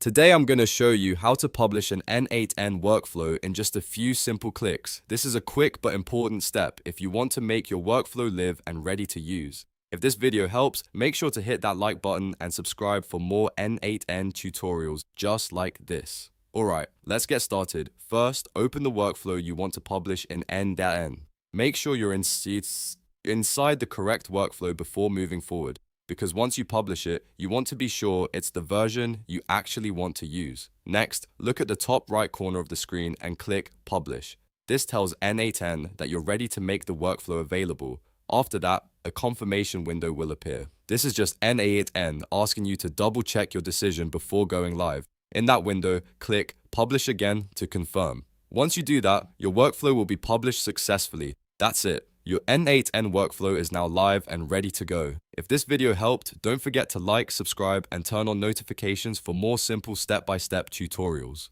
Today I'm going to show you how to publish an N8N workflow in just a few simple clicks. This is a quick but important step if you want to make your workflow live and ready to use. If this video helps, make sure to hit that like button and subscribe for more N8N tutorials just like this. Alright, let's get started. First, open the workflow you want to publish in N8N. Make sure you're inside the correct workflow before moving forward, because once you publish it, you want to be sure it's the version you actually want to use. Next, look at the top right corner of the screen and click Publish. This tells N8N that you're ready to make the workflow available. After that, a confirmation window will appear. This is just N8N asking you to double check your decision before going live. In that window, click Publish again to confirm. Once you do that, your workflow will be published successfully. That's it. Your N8N workflow is now live and ready to go. If this video helped, don't forget to like, subscribe, and turn on notifications for more simple step-by-step tutorials.